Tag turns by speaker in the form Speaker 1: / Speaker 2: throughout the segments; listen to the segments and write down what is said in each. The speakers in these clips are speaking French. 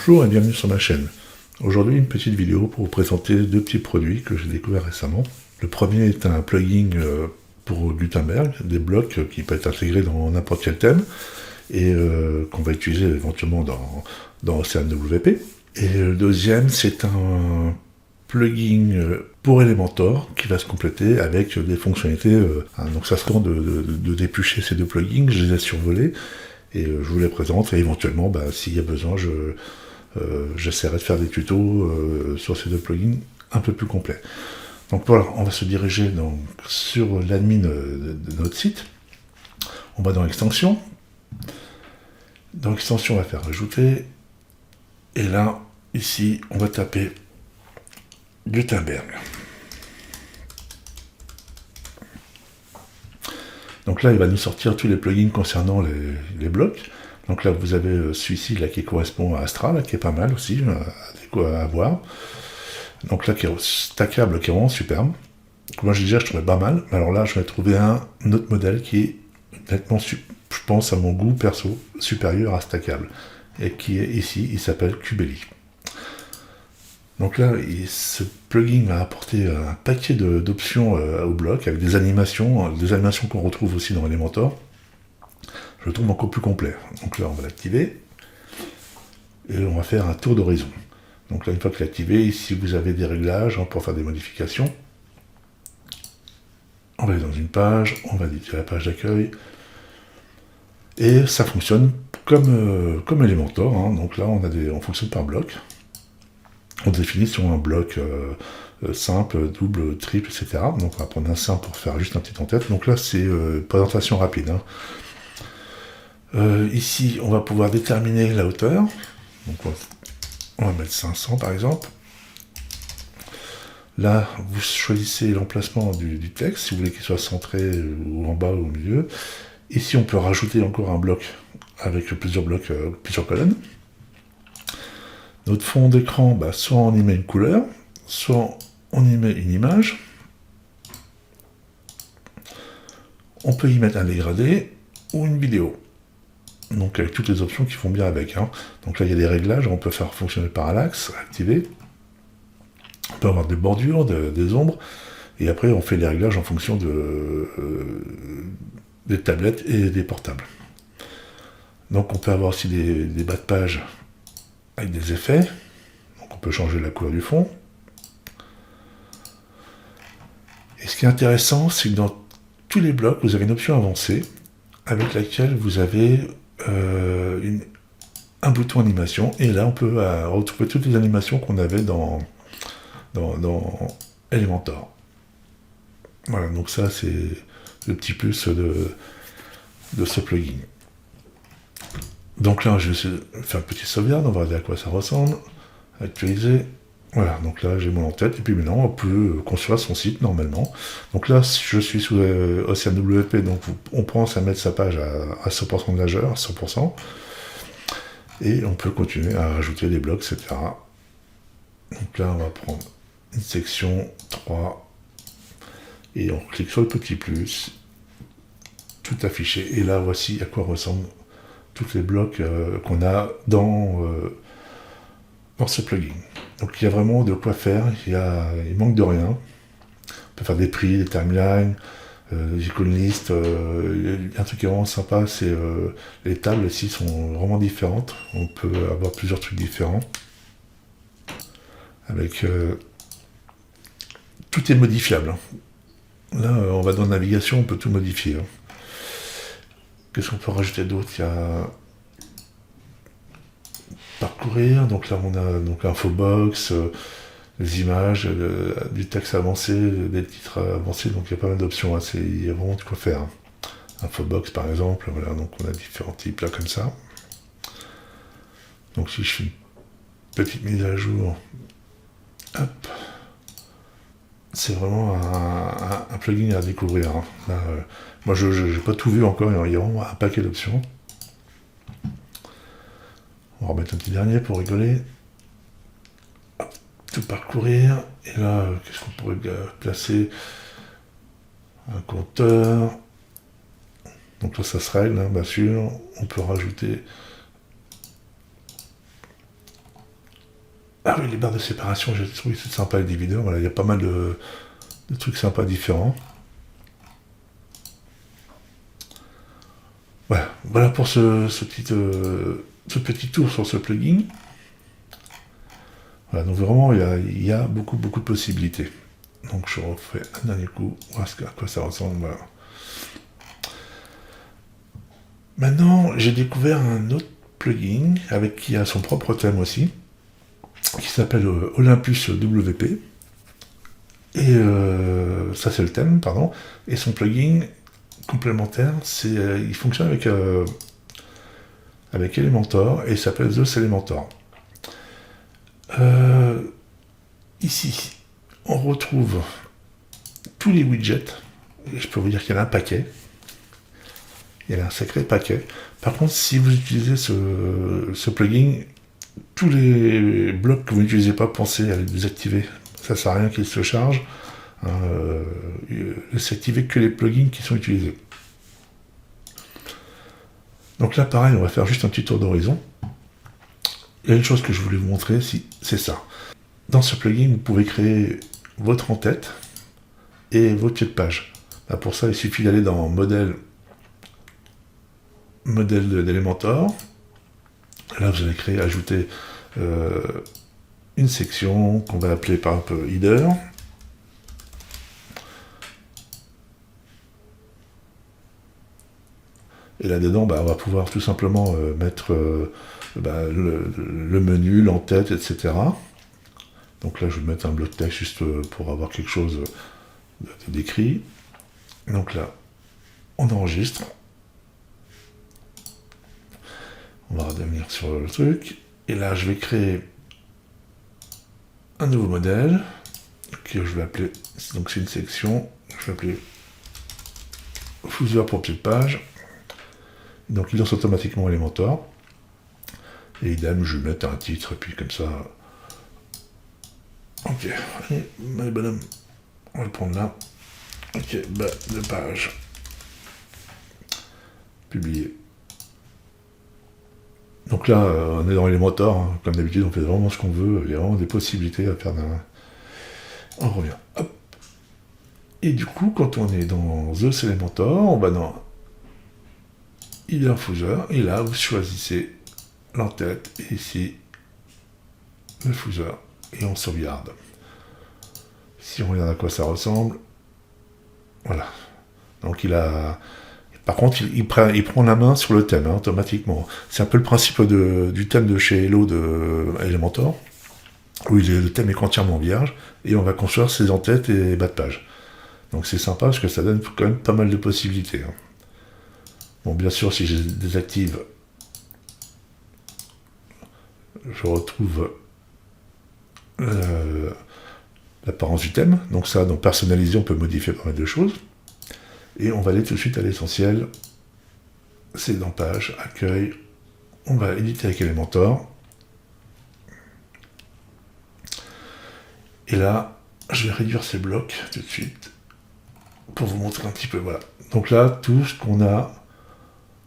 Speaker 1: Bonjour et bienvenue sur ma chaîne. Aujourd'hui, une petite vidéo pour vous présenter deux petits produits que j'ai découverts récemment. Le premier est un plugin pour Gutenberg, des blocs qui peuvent être intégrés dans n'importe quel thème et qu'on va utiliser éventuellement dans OceanWP. Et le deuxième, c'est un plugin pour Elementor qui va se compléter avec des fonctionnalités. Donc ça serait de déplucher ces deux plugins, je les ai survolés et je vous les présente et éventuellement, s'il y a besoin, j'essaierai de faire des tutos sur ces deux plugins un peu plus complets. Donc voilà, on va se diriger sur l'admin de notre site. On va dans l'extension. Dans l'extension, on va faire ajouter. Et là, ici, on va taper Gutenberg. Donc là, il va nous sortir tous les plugins concernant les blocs. Donc là, vous avez celui-ci là, qui correspond à Astra, là, qui est pas mal aussi, à voir. Donc là, qui est stackable, qui est vraiment superbe. Moi, je trouvais pas mal. Mais alors là, je vais trouver un autre modèle qui est nettement, je pense, à mon goût perso, supérieur à stackable. Et qui est ici, il s'appelle Cubelli. Donc là, ce plugin va apporter un paquet d'options au bloc, avec des animations qu'on retrouve aussi dans Elementor. Je le trouve encore plus complet. Donc là, on va l'activer. Et on va faire un tour d'horizon. Donc là, une fois que l'activé, ici, vous avez des réglages pour faire des modifications. On va aller dans une page, on va éditer la page d'accueil. Et ça fonctionne comme Elementor. Donc là, on fonctionne par bloc. On définit sur un bloc simple, double, triple, etc. Donc on va prendre un simple pour faire juste un petit en-tête. Donc là, c'est présentation rapide. Ici, on va pouvoir déterminer la hauteur. Donc on va mettre 500 par exemple. Là, vous choisissez l'emplacement du texte, si vous voulez qu'il soit centré ou en bas ou au milieu. Ici, on peut rajouter encore un bloc avec plusieurs blocs, plusieurs colonnes. Notre fond d'écran, soit on y met une couleur, soit on y met une image. On peut y mettre un dégradé ou une vidéo. Donc avec toutes les options qui font bien avec. Donc là, il y a des réglages, on peut faire fonctionner le parallaxe, activer. On peut avoir des bordures, des ombres, et après on fait les réglages en fonction des tablettes et des portables. Donc on peut avoir aussi des bas de page avec des effets. Donc on peut changer la couleur du fond. Et ce qui est intéressant, c'est que dans tous les blocs, vous avez une option avancée avec laquelle vous avez un bouton animation. Et là, on peut retrouver toutes les animations qu'on avait dans Elementor. Voilà, donc ça, c'est le petit plus de ce plugin. Donc là, je vais faire une petite sauvegarde, on va regarder à quoi ça ressemble. Actualiser. Voilà, donc là, j'ai mon en-tête. Et puis maintenant, on peut construire son site normalement. Donc là, je suis sous OceanWP, donc on pense à mettre sa page à 100% de largeur, à 100%. Et on peut continuer à rajouter des blocs, etc. Donc là, on va prendre une section 3. Et on clique sur le petit plus. Tout affiché. Et là, voici à quoi ressemblent tous les blocs qu'on a dans ce plugin. Donc il y a vraiment de quoi faire, il manque de rien. On peut faire des prix, des timelines, des icônes listes. Un truc qui est vraiment sympa, c'est les tables ici sont vraiment différentes. On peut avoir plusieurs trucs différents. Avec tout est modifiable. Là, on va dans navigation, on peut tout modifier. Qu'est-ce qu'on peut rajouter d'autre? Il y a parcourir, donc là on a donc l'infobox, les images, du texte avancé, des titres avancés, donc il y a pas mal d'options, il y a vraiment de quoi faire. Infobox par exemple, voilà, donc on a différents types là comme ça. Donc si je fais une petite mise à jour, hop, c'est vraiment un plugin à découvrir. Là, moi je n'ai pas tout vu encore, il y a vraiment un paquet d'options. On va remettre un petit dernier pour rigoler. Hop, tout parcourir. Et là, qu'est-ce qu'on pourrait placer? Un compteur. Donc là, ça se règle, bien sûr. On peut rajouter Ah oui, les barres de séparation, j'ai trouvé c'est sympa avec des vidéos. Voilà, il y a pas mal de trucs sympas différents. Voilà pour ce petit tour sur ce plugin. Voilà, donc vraiment, il y a beaucoup de possibilités. Donc je refais un dernier coup, voir à quoi ça ressemble. Voilà. Maintenant, j'ai découvert un autre plugin qui a son propre thème aussi, qui s'appelle Olympus WP. Et ça c'est le thème, pardon. Et son plugin complémentaire, il fonctionne avec Elementor et il s'appelle Zeus Elementor. Ici, on retrouve tous les widgets. Et je peux vous dire qu'il y en a un paquet. Il y en a un sacré paquet. Par contre, si vous utilisez ce plugin, tous les blocs que vous n'utilisez pas, pensez à les désactiver. Ça ne sert à rien qu'ils se chargent. Laissez activer que les plugins qui sont utilisés. Donc là, pareil, on va faire juste un petit tour d'horizon. Il y a une chose que je voulais vous montrer, c'est ça. Dans ce plugin, vous pouvez créer votre en-tête et vos pieds de page. Là, pour ça, il suffit d'aller dans modèle d'Elementor. Là, vous allez ajouter une section qu'on va appeler par exemple header. Et là-dedans, on va pouvoir tout simplement mettre le menu, l'entête, etc. Donc là, je vais mettre un bloc de texte juste pour avoir quelque chose d'écrit. Donc là, on enregistre. On va revenir sur le truc. Et là, je vais créer un nouveau modèle que je vais appeler, donc c'est une section, je vais appeler Footer pour pied de page. Donc il lance automatiquement Elementor. Et idem, je vais mettre un titre, et puis comme ça. Ok, allez, mes bonhommes, on va le prendre là. Ok, bas de page. Publier. Donc là, on est dans Elementor, hein. Comme d'habitude, on fait vraiment ce qu'on veut, il y a vraiment des possibilités à faire d'un. On revient. Hop. Et du coup, quand on est dans The Elementor, on va dans Header Footer, et là, vous choisissez l'entête, et ici, le footer, et on sauvegarde. Si on regarde à quoi ça ressemble, voilà. Donc il a. Par contre, il prend la main sur le thème, hein, automatiquement. C'est un peu le principe du thème de chez Hello de Elementor, où le thème est entièrement vierge, et on va construire ses entêtes et bas de page. Donc c'est sympa, parce que ça donne quand même pas mal de possibilités. Hein. Bon, bien sûr, si je désactive, je retrouve l'apparence du thème. Donc ça, dans personnaliser, on peut modifier pas mal de choses. Et on va aller tout de suite à l'essentiel. C'est dans page, accueil. On va éditer avec Elementor. Et là, je vais réduire ces blocs tout de suite pour vous montrer un petit peu. Voilà. Donc là, tout ce qu'on a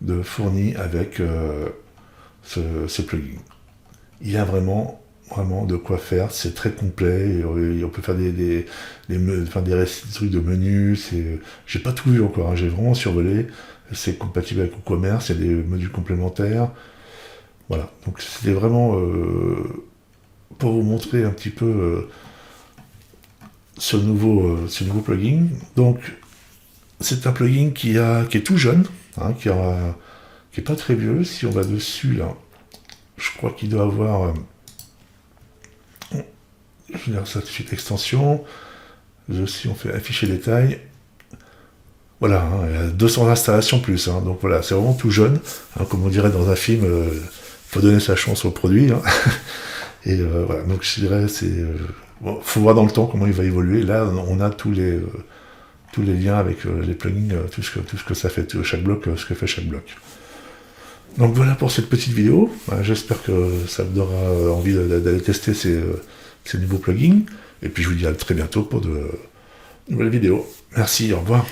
Speaker 1: de fourni avec ce plugin. Il y a vraiment de quoi faire, c'est très complet, et on peut faire des trucs de menus, j'ai pas tout vu encore, hein, j'ai vraiment survolé, c'est compatible avec WooCommerce, il y a des modules complémentaires, voilà, donc c'était vraiment pour vous montrer un petit peu ce nouveau plugin. Donc c'est un plugin qui est tout jeune, hein, qui est pas très vieux. Si on va dessus là, je crois qu'il doit avoir je vais dire ça tout de suite, extension. Si on fait afficher détail, voilà, hein, il y a 200 installations plus, hein, donc voilà, c'est vraiment tout jeune, hein, comme on dirait dans un film, faut donner sa chance au produit, hein. Et voilà, donc je dirais, bon, faut voir dans le temps comment il va évoluer. Là, on a tous les liens avec les plugins, tout ce que ça fait, chaque bloc, ce que fait chaque bloc. Donc voilà pour cette petite vidéo, j'espère que ça vous donnera envie d'aller tester ces nouveaux plugins, et puis je vous dis à très bientôt pour de nouvelles vidéos. Merci, au revoir.